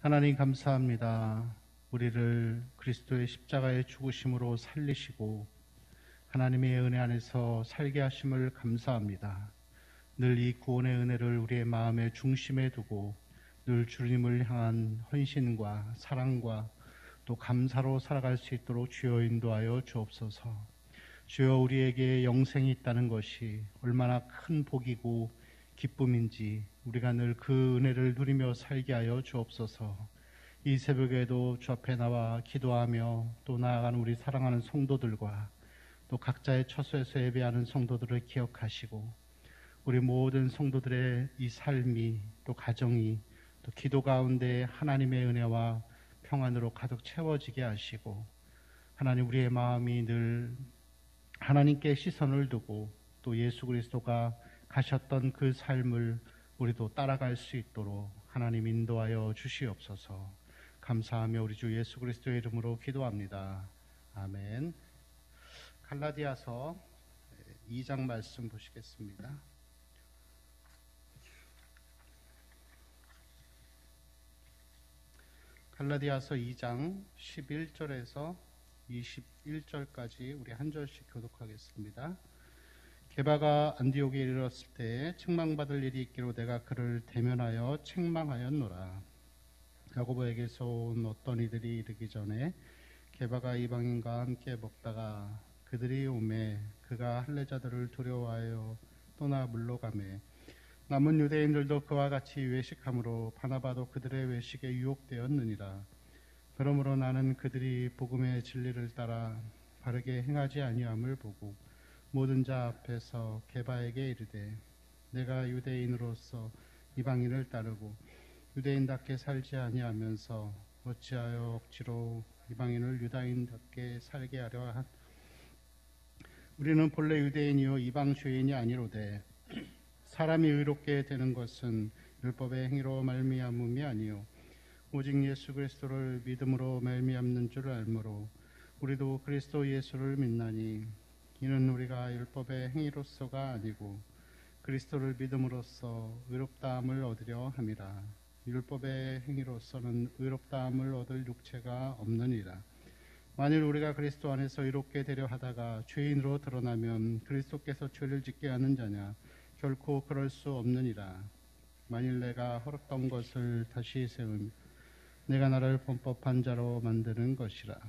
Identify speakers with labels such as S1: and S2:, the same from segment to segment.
S1: 하나님 감사합니다. 우리를 그리스도의 십자가의 죽으심으로 살리시고 하나님의 은혜 안에서 살게 하심을 감사합니다. 늘 이 구원의 은혜를 우리의 마음의 중심에 두고 늘 주님을 향한 헌신과 사랑과 또 감사로 살아갈 수 있도록 주여 인도하여 주옵소서. 주여, 우리에게 영생이 있다는 것이 얼마나 큰 복이고 기쁨인지 우리가 늘 그 은혜를 누리며 살게 하여 주옵소서. 이 새벽에도 주 앞에 나와 기도하며 또 나아가는 우리 사랑하는 성도들과 또 각자의 처소에서 예배하는 성도들을 기억하시고 우리 모든 성도들의 이 삶이 또 가정이 또 기도 가운데 하나님의 은혜와 평안으로 가득 채워지게 하시고, 하나님, 우리의 마음이 늘 하나님께 시선을 두고 또 예수 그리스도가 가셨던 그 삶을 우리도 따라갈 수 있도록 하나님 인도하여 주시옵소서. 감사하며 우리 주 예수 그리스도의 이름으로 기도합니다. 아멘. 갈라디아서 2장 말씀 보시겠습니다. 갈라디아서 2장 11절에서 21절까지 우리 한 절씩 교독하겠습니다. 게바가 안디옥에 이르렀을 때 책망받을 일이 있기로 내가 그를 대면하여 책망하였노라. 야고보에게서 온 어떤 이들이 이르기 전에 게바가 이방인과 함께 먹다가 그들이 오매 그가 할례자들을 두려워하여 떠나 물러가매 남은 유대인들도 그와 같이 외식함으로 바나바도 그들의 외식에 유혹되었느니라. 그러므로 나는 그들이 복음의 진리를 따라 바르게 행하지 아니함을 보고 모든 자 앞에서 게바에게 이르되 내가 유대인으로서 이방인을 따르고 유대인답게 살지 아니하면서 어찌하여 억지로 이방인을 유다인답게 살게 하려 한. 우리는 본래 유대인이요 이방 죄인이 아니로되 사람이 의롭게 되는 것은 율법의 행위로 말미암음이 아니요 오직 예수 그리스도를 믿음으로 말미암는 줄 알므로 우리도 그리스도 예수를 믿나니 이는 우리가 율법의 행위로서가 아니고 그리스도를 믿음으로써 의롭다함을 얻으려 함이라. 율법의 행위로서는 의롭다함을 얻을 육체가 없느니라. 만일 우리가 그리스도 안에서 의롭게 되려 하다가 죄인으로 드러나면 그리스도께서 죄를 짓게 하는 자냐? 결코 그럴 수 없느니라. 만일 내가 헐었던 것을 다시 세우며 내가 나를 범법한 자로 만드는 것이라.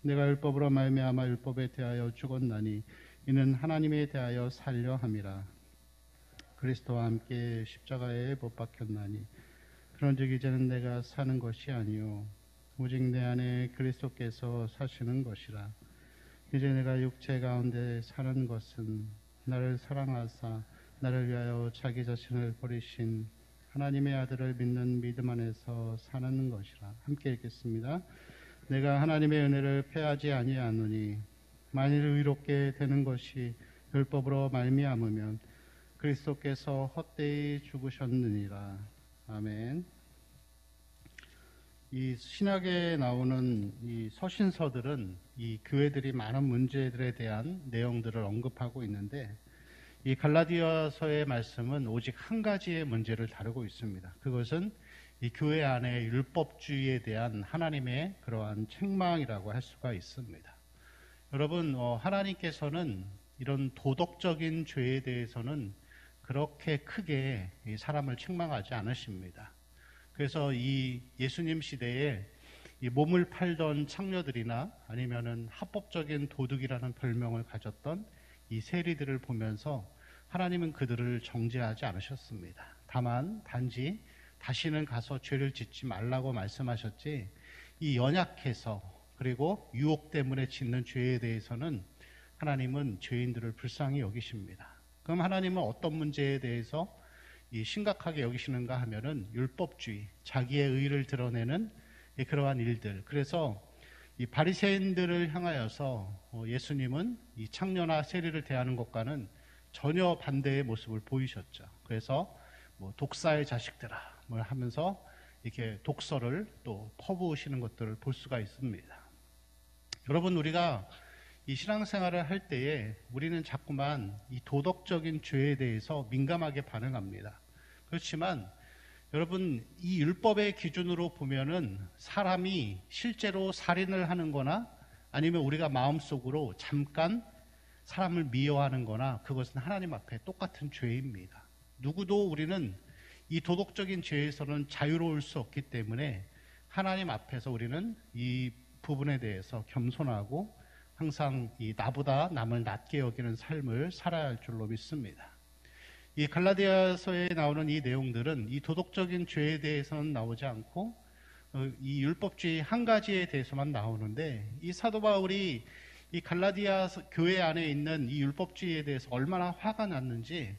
S1: 내가 율법으로 말미암아 율법에 대하여 죽었나니 이는 하나님에 대하여 살려 함이라. 그리스도와 함께 십자가에 못 박혔나니 그런즉 이제는 내가 사는 것이 아니요 오직 내 안에 그리스도께서 사시는 것이라. 이제 내가 육체 가운데 사는 것은 나를 사랑하사 나를 위하여 자기 자신을 버리신 하나님의 아들을 믿는 믿음 안에서 사는 것이라. 함께 읽겠습니다. 내가 하나님의 은혜를 패하지 아니하노니 만일 의롭게 되는 것이 율법으로 말미암으면 그리스도께서 헛되이 죽으셨느니라. 아멘. 이 신약에 나오는 이 서신서들은 이 교회들이 많은 문제들에 대한 내용들을 언급하고 있는데 이 갈라디아서의 말씀은 오직 한 가지의 문제를 다루고 있습니다. 그것은 이 교회 안에 율법주의에 대한 하나님의 그러한 책망이라고 할 수가 있습니다. 여러분, 하나님께서는 이런 도덕적인 죄에 대해서는 그렇게 크게 이 사람을 책망하지 않으십니다. 그래서 이 예수님 시대에 이 몸을 팔던 창녀들이나 아니면은 합법적인 도둑이라는 별명을 가졌던 이 세리들을 보면서 하나님은 그들을 정죄하지 않으셨습니다. 다만 단지 다시는 가서 죄를 짓지 말라고 말씀하셨지, 이 연약해서 그리고 유혹 때문에 짓는 죄에 대해서는 하나님은 죄인들을 불쌍히 여기십니다. 그럼 하나님은 어떤 문제에 대해서 이 심각하게 여기시는가 하면은 율법주의, 자기의 의를 드러내는 그러한 일들. 그래서 이 바리새인들을 향하여서 예수님은 이 창녀나 세리를 대하는 것과는 전혀 반대의 모습을 보이셨죠. 그래서 뭐 독사의 자식들아 뭘 하면서 이렇게 독서를 또 퍼부으시는 것들을 볼 수가 있습니다. 여러분, 우리가 이 신앙생활을 할 때에 우리는 자꾸만 이 도덕적인 죄에 대해서 민감하게 반응합니다. 그렇지만 여러분, 이 율법의 기준으로 보면은 사람이 실제로 살인을 하는 거나 아니면 우리가 마음속으로 잠깐 사람을 미워하는 거나 그것은 하나님 앞에 똑같은 죄입니다. 누구도 우리는 이 도덕적인 죄에서는 자유로울 수 없기 때문에 하나님 앞에서 우리는 이 부분에 대해서 겸손하고 항상 이 나보다 남을 낮게 여기는 삶을 살아야 할 줄로 믿습니다. 이 갈라디아서에 나오는 이 내용들은 이 도덕적인 죄에 대해서는 나오지 않고 이 율법주의 한 가지에 대해서만 나오는데, 이 사도 바울이 이 갈라디아 교회 안에 있는 이 율법주의에 대해서 얼마나 화가 났는지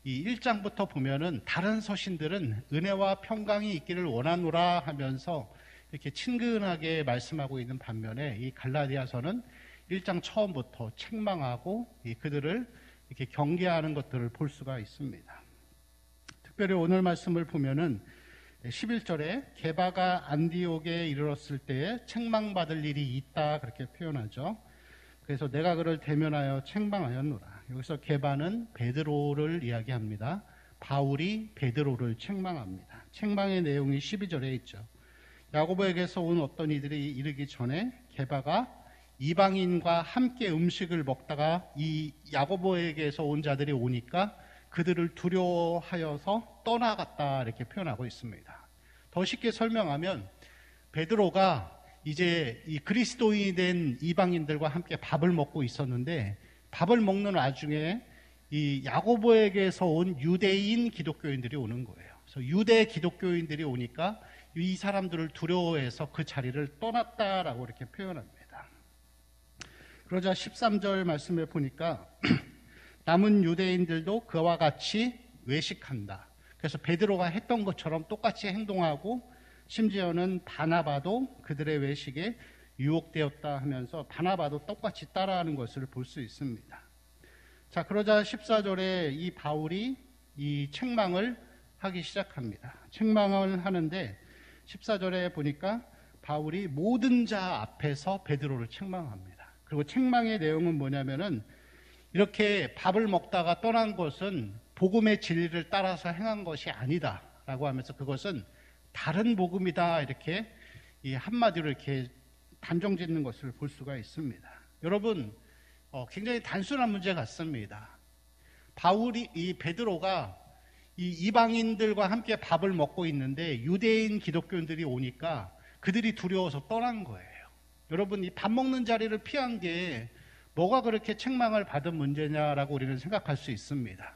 S1: 이 1장부터 보면은 다른 서신들은 은혜와 평강이 있기를 원하노라 하면서 이렇게 친근하게 말씀하고 있는 반면에 이 갈라디아서는 1장 처음부터 책망하고 그들을 이렇게 경계하는 것들을 볼 수가 있습니다. 특별히 오늘 말씀을 보면은 11절에 게바가 안디옥에 이르렀을 때에 책망받을 일이 있다, 그렇게 표현하죠. 그래서 내가 그를 대면하여 책망하였노라. 여기서 게바는 베드로를 이야기합니다. 바울이 베드로를 책망합니다. 책망의 내용이 12절에 있죠. 야고보에게서 온 어떤 이들이 이르기 전에 게바가 이방인과 함께 음식을 먹다가 이 야고보에게서 온 자들이 오니까 그들을 두려워하여서 떠나갔다, 이렇게 표현하고 있습니다. 더 쉽게 설명하면 베드로가 이제 이 그리스도인이 된 이방인들과 함께 밥을 먹고 있었는데, 밥을 먹는 와중에 이 야고보에게서 온 유대인 기독교인들이 오는 거예요. 그래서 유대 기독교인들이 오니까 이 사람들을 두려워해서 그 자리를 떠났다라고 이렇게 표현합니다. 그러자 13절 말씀에 보니까 남은 유대인들도 그와 같이 외식한다. 그래서 베드로가 했던 것처럼 똑같이 행동하고 심지어는 바나바도 그들의 외식에 유혹되었다 하면서 바나바도 똑같이 따라하는 것을 볼 수 있습니다. 자, 그러자 14절에 이 바울이 이 책망을 하기 시작합니다. 책망을 하는데 14절에 보니까 바울이 모든 자 앞에서 베드로를 책망합니다. 그리고 책망의 내용은 뭐냐면은 이렇게 밥을 먹다가 떠난 것은 복음의 진리를 따라서 행한 것이 아니다 라고 하면서 그것은 다른 복음이다, 이렇게 이 한마디로 이렇게 단정 짓는 것을 볼 수가 있습니다. 여러분, 굉장히 단순한 문제 같습니다. 이 베드로가 이 이방인들과 함께 밥을 먹고 있는데 유대인 기독교인들이 오니까 그들이 두려워서 떠난 거예요. 여러분, 이 밥 먹는 자리를 피한 게 뭐가 그렇게 책망을 받은 문제냐라고 우리는 생각할 수 있습니다.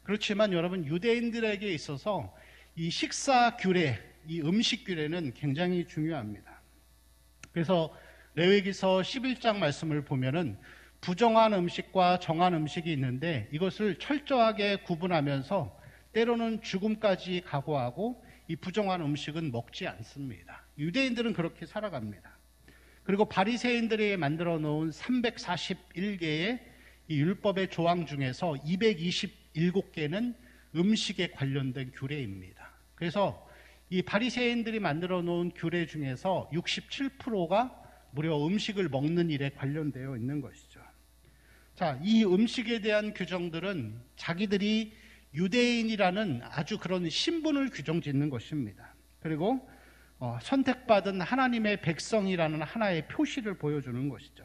S1: 그렇지만 여러분, 유대인들에게 있어서 이 식사 규례, 이 음식 규례는 굉장히 중요합니다. 그래서 레위기서 11장 말씀을 보면은 부정한 음식과 정한 음식이 있는데 이것을 철저하게 구분하면서 때로는 죽음까지 각오하고 이 부정한 음식은 먹지 않습니다. 유대인들은 그렇게 살아갑니다. 그리고 바리새인들이 만들어 놓은 341개의 이 율법의 조항 중에서 227개는 음식에 관련된 규례입니다. 그래서 이 바리새인들이 만들어 놓은 규례 중에서 67%가 무려 음식을 먹는 일에 관련되어 있는 것이죠. 자, 이 음식에 대한 규정들은 자기들이 유대인이라는 아주 그런 신분을 규정 짓는 것입니다. 그리고 선택받은 하나님의 백성이라는 하나의 표시를 보여주는 것이죠.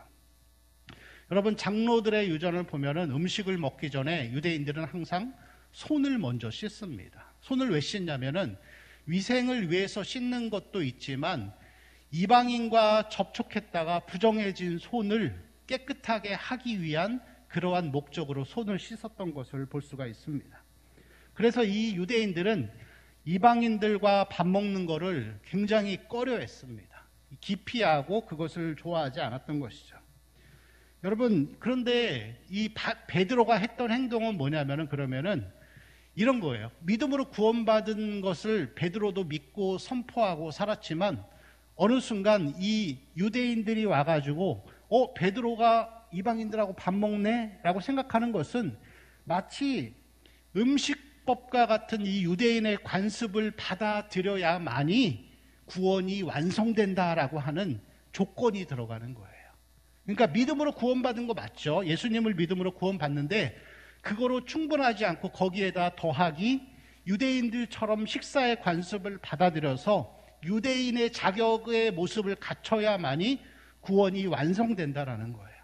S1: 여러분, 장로들의 유전을 보면은 음식을 먹기 전에 유대인들은 항상 손을 먼저 씻습니다. 손을 왜 씻냐면은 위생을 위해서 씻는 것도 있지만 이방인과 접촉했다가 부정해진 손을 깨끗하게 하기 위한 그러한 목적으로 손을 씻었던 것을 볼 수가 있습니다. 그래서 이 유대인들은 이방인들과 밥 먹는 것을 굉장히 꺼려했습니다. 기피하고 그것을 좋아하지 않았던 것이죠. 여러분, 그런데 이 베드로가 했던 행동은 뭐냐면은 그러면은 이런 거예요. 믿음으로 구원받은 것을 베드로도 믿고 선포하고 살았지만 어느 순간 이 유대인들이 와가지고 베드로가 이방인들하고 밥 먹네? 라고 생각하는 것은 마치 음식법과 같은 이 유대인의 관습을 받아들여야만이 구원이 완성된다라고 하는 조건이 들어가는 거예요. 그러니까 믿음으로 구원받은 거 맞죠? 예수님을 믿음으로 구원받는데 그거로 충분하지 않고 거기에다 더하기 유대인들처럼 식사의 관습을 받아들여서 유대인의 자격의 모습을 갖춰야만이 구원이 완성된다라는 거예요.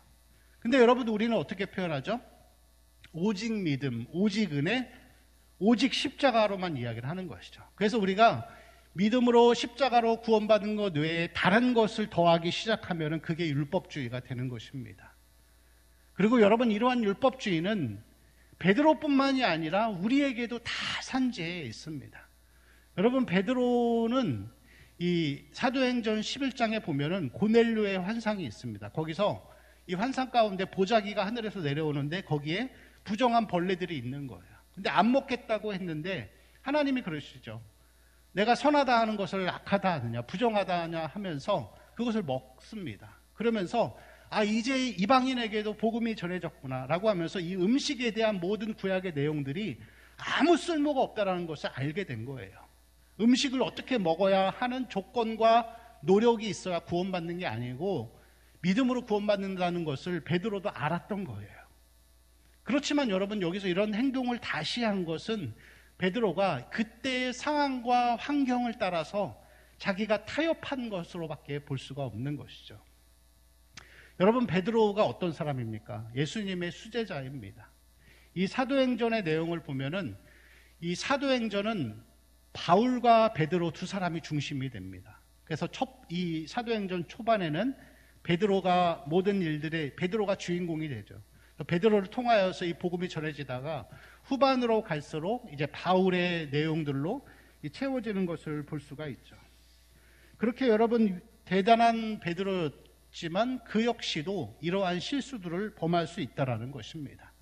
S1: 근데 여러분, 우리는 어떻게 표현하죠? 오직 믿음, 오직 은혜, 오직 십자가로만 이야기를 하는 것이죠. 그래서 우리가 믿음으로 십자가로 구원받은 것 외에 다른 것을 더하기 시작하면 그게 율법주의가 되는 것입니다. 그리고 여러분, 이러한 율법주의는 베드로뿐만이 아니라 우리에게도 다 산재해 있습니다. 여러분, 베드로는 이 사도행전 11장에 보면은 고넬료의 환상이 있습니다. 거기서 이 환상 가운데 보자기가 하늘에서 내려오는데 거기에 부정한 벌레들이 있는 거예요. 근데 안 먹겠다고 했는데 하나님이 그러시죠. 내가 선하다 하는 것을 악하다 하느냐, 부정하다 하냐 하면서 그것을 먹습니다. 그러면서 이제 이방인에게도 복음이 전해졌구나 라고 하면서 이 음식에 대한 모든 구약의 내용들이 아무 쓸모가 없다는 것을 알게 된 거예요. 음식을 어떻게 먹어야 하는 조건과 노력이 있어야 구원받는 게 아니고 믿음으로 구원받는다는 것을 베드로도 알았던 거예요. 그렇지만 여러분, 여기서 이런 행동을 다시 한 것은 베드로가 그때의 상황과 환경을 따라서 자기가 타협한 것으로밖에 볼 수가 없는 것이죠. 여러분, 베드로가 어떤 사람입니까? 예수님의 수제자입니다. 이 사도행전의 내용을 보면은 이 사도행전은 바울과 베드로 두 사람이 중심이 됩니다. 그래서 이 사도행전 초반에는 베드로가 모든 일들에 베드로가 주인공이 되죠. 베드로를 통하여서 이 복음이 전해지다가 후반으로 갈수록 이제 바울의 내용들로 채워지는 것을 볼 수가 있죠. 그렇게 여러분, 대단한 베드로지만 그 역시도 이러한 실수들을 범할 수 있다라는 것입니다.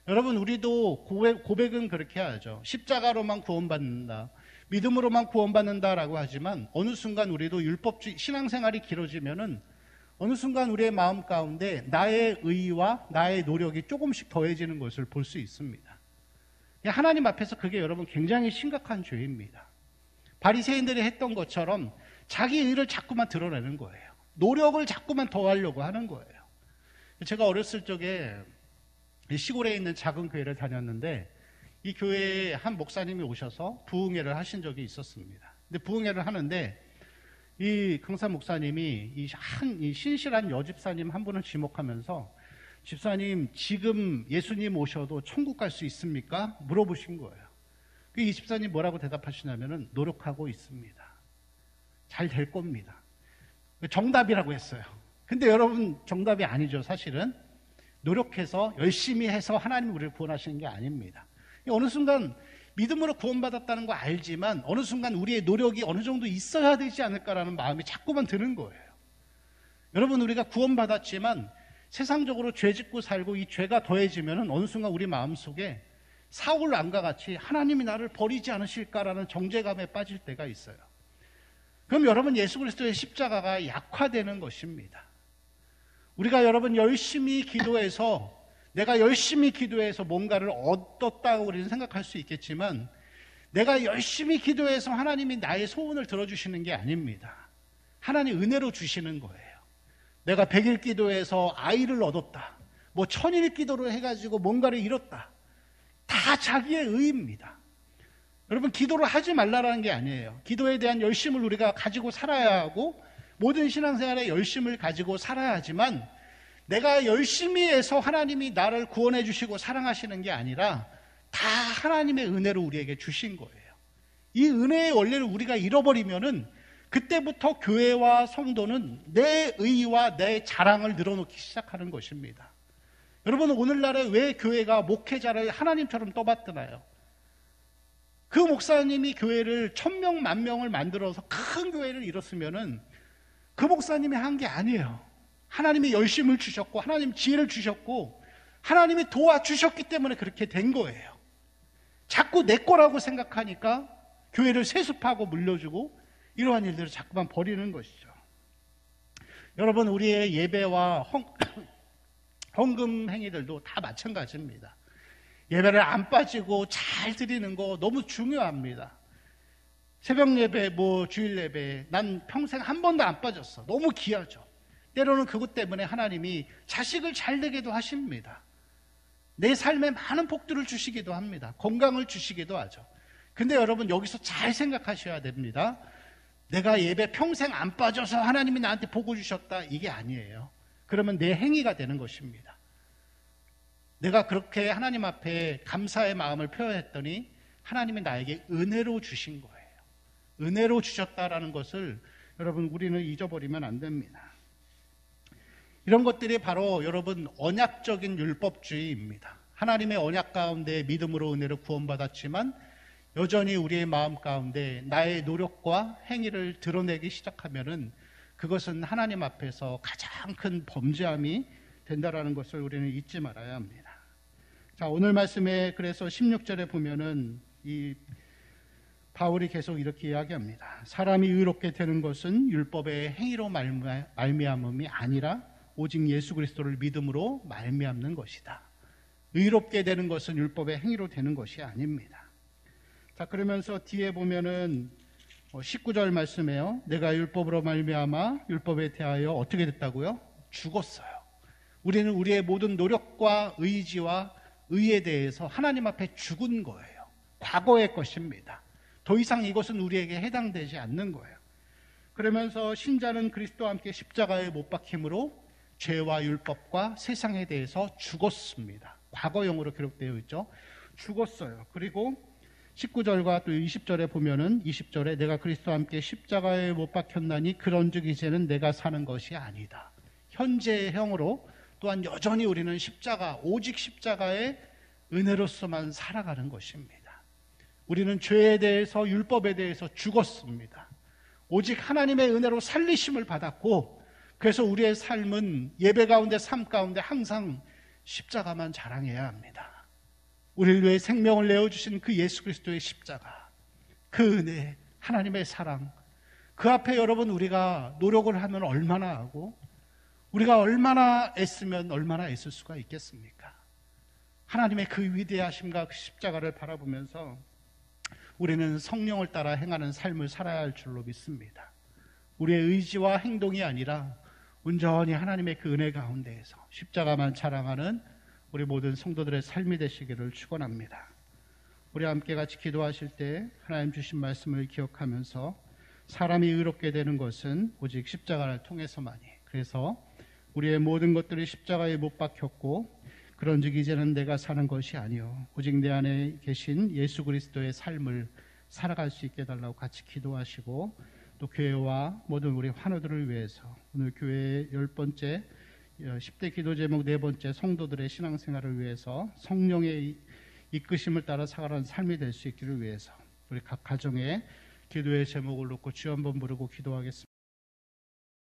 S1: 여러분, 우리도 고백은 그렇게 하죠. 십자가로만 구원받는다, 믿음으로만 구원받는다라고 하지만 어느 순간 우리도 율법주의 신앙생활이 길어지면은 어느 순간 우리의 마음 가운데 나의 의와 나의 노력이 조금씩 더해지는 것을 볼 수 있습니다. 하나님 앞에서 그게 여러분 굉장히 심각한 죄입니다. 바리새인들이 했던 것처럼 자기 의를 자꾸만 드러내는 거예요. 노력을 자꾸만 더하려고 하는 거예요. 제가 어렸을 적에 시골에 있는 작은 교회를 다녔는데 이 교회에 한 목사님이 오셔서 부흥회를 하신 적이 있었습니다. 근데 부흥회를 하는데 이 강사 목사님이 이 신실한 여집사님 한 분을 지목하면서 집사님, 지금 예수님 오셔도 천국 갈 수 있습니까? 물어보신 거예요. 이 집사님 뭐라고 대답하시냐면은 노력하고 있습니다. 잘 될 겁니다. 정답이라고 했어요. 근데 여러분, 정답이 아니죠. 사실은 노력해서 열심히 해서 하나님이 우리를 구원하시는 게 아닙니다. 어느 순간 믿음으로 구원받았다는 거 알지만 어느 순간 우리의 노력이 어느 정도 있어야 되지 않을까라는 마음이 자꾸만 드는 거예요. 여러분, 우리가 구원받았지만 세상적으로 죄 짓고 살고 이 죄가 더해지면 어느 순간 우리 마음속에 사울 왕과 같이 하나님이 나를 버리지 않으실까라는 정죄감에 빠질 때가 있어요. 그럼 여러분, 예수 그리스도의 십자가가 약화되는 것입니다. 우리가 여러분 열심히 기도해서 내가 열심히 기도해서 뭔가를 얻었다고 우리는 생각할 수 있겠지만 내가 열심히 기도해서 하나님이 나의 소원을 들어주시는 게 아닙니다. 하나님 은혜로 주시는 거예요. 내가 100일 기도해서 아이를 얻었다, 뭐 1000일 기도를 해가지고 뭔가를 이뤘다, 다 자기의 의입니다. 여러분, 기도를 하지 말라라는 게 아니에요. 기도에 대한 열심을 우리가 가지고 살아야 하고 모든 신앙생활에 열심을 가지고 살아야 하지만 내가 열심히 해서 하나님이 나를 구원해 주시고 사랑하시는 게 아니라 다 하나님의 은혜로 우리에게 주신 거예요. 이 은혜의 원리를 우리가 잃어버리면은 그때부터 교회와 성도는 내 의와 내 자랑을 늘어놓기 시작하는 것입니다. 여러분, 오늘날에 왜 교회가 목회자를 하나님처럼 떠받드나요? 그 목사님이 교회를 1000명, 10,000명을 만들어서 큰 교회를 이뤘으면은 그 목사님이 한 게 아니에요. 하나님이 열심을 주셨고 하나님 지혜를 주셨고 하나님이 도와주셨기 때문에 그렇게 된 거예요. 자꾸 내 거라고 생각하니까 교회를 세습하고 물려주고 이러한 일들을 자꾸만 버리는 것이죠. 여러분, 우리의 예배와 헌금 행위들도 다 마찬가지입니다. 예배를 안 빠지고 잘 드리는 거 너무 중요합니다. 새벽 예배, 주일 예배, 난 평생 한 번도 안 빠졌어. 너무 귀하죠. 때로는 그것 때문에 하나님이 자식을 잘 되기도 하십니다. 내 삶에 많은 복들을 주시기도 합니다. 건강을 주시기도 하죠. 근데 여러분 여기서 잘 생각하셔야 됩니다. 내가 예배 평생 안 빠져서 하나님이 나한테 복을 주셨다, 이게 아니에요. 그러면 내 행위가 되는 것입니다. 내가 그렇게 하나님 앞에 감사의 마음을 표현했더니 하나님이 나에게 은혜로 주신 거예요. 은혜로 주셨다라는 것을 여러분 우리는 잊어버리면 안 됩니다. 이런 것들이 바로 여러분 언약적인 율법주의입니다. 하나님의 언약 가운데 믿음으로 은혜로 구원받았지만 여전히 우리의 마음 가운데 나의 노력과 행위를 드러내기 시작하면은 그것은 하나님 앞에서 가장 큰 범죄함이 된다라는 것을 우리는 잊지 말아야 합니다. 자, 오늘 말씀에 그래서 16절에 보면은 이 바울이 계속 이렇게 이야기합니다. 사람이 의롭게 되는 것은 율법의 행위로 말미암음이 아니라 오직 예수 그리스도를 믿음으로 말미암는 것이다. 의롭게 되는 것은 율법의 행위로 되는 것이 아닙니다. 자, 그러면서 뒤에 보면은 19절 말씀에요. 내가 율법으로 말미암아 율법에 대하여 어떻게 됐다고요? 죽었어요. 우리는 우리의 모든 노력과 의지와 의에 대해서 하나님 앞에 죽은 거예요. 과거의 것입니다. 더 이상 이것은 우리에게 해당되지 않는 거예요. 그러면서 신자는 그리스도와 함께 십자가에 못 박힘으로 죄와 율법과 세상에 대해서 죽었습니다. 과거형으로 기록되어 있죠. 죽었어요. 그리고 19절과 또 20절에 보면은 20절에 내가 그리스도와 함께 십자가에 못 박혔나니 그런즉 이제는 내가 사는 것이 아니다. 현재형으로 또한 여전히 우리는 십자가, 오직 십자가의 은혜로서만 살아가는 것입니다. 우리는 죄에 대해서 율법에 대해서 죽었습니다. 오직 하나님의 은혜로 살리심을 받았고 그래서 우리의 삶은 예배 가운데 삶 가운데 항상 십자가만 자랑해야 합니다. 우리를 위해 생명을 내어주신 그 예수 그리스도의 십자가, 그 은혜, 하나님의 사랑, 그 앞에 여러분 우리가 노력을 하면 얼마나 하고 우리가 얼마나 애쓰면 얼마나 애쓸 수가 있겠습니까? 하나님의 그 위대하심과 그 십자가를 바라보면서 우리는 성령을 따라 행하는 삶을 살아야 할 줄로 믿습니다. 우리의 의지와 행동이 아니라 온전히 하나님의 그 은혜 가운데에서 십자가만 자랑하는 우리 모든 성도들의 삶이 되시기를 축원합니다. 우리 함께 같이 기도하실 때 하나님 주신 말씀을 기억하면서 사람이 의롭게 되는 것은 오직 십자가를 통해서만이, 그래서 우리의 모든 것들이 십자가에 못 박혔고 그런즉 이제는 내가 사는 것이 아니요 오직 내 안에 계신 예수 그리스도의 삶을 살아갈 수 있게 해달라고 같이 기도하시고 또 교회와 모든 우리 환우들을 위해서 오늘 교회의 10번째 10대 기도 제목 4번째 성도들의 신앙생활을 위해서 성령의 이끄심을 따라 살아가는 삶이 될 수 있기를 위해서 우리 각 가정에 기도의 제목을 놓고 주여 한번 부르고 기도하겠습니다.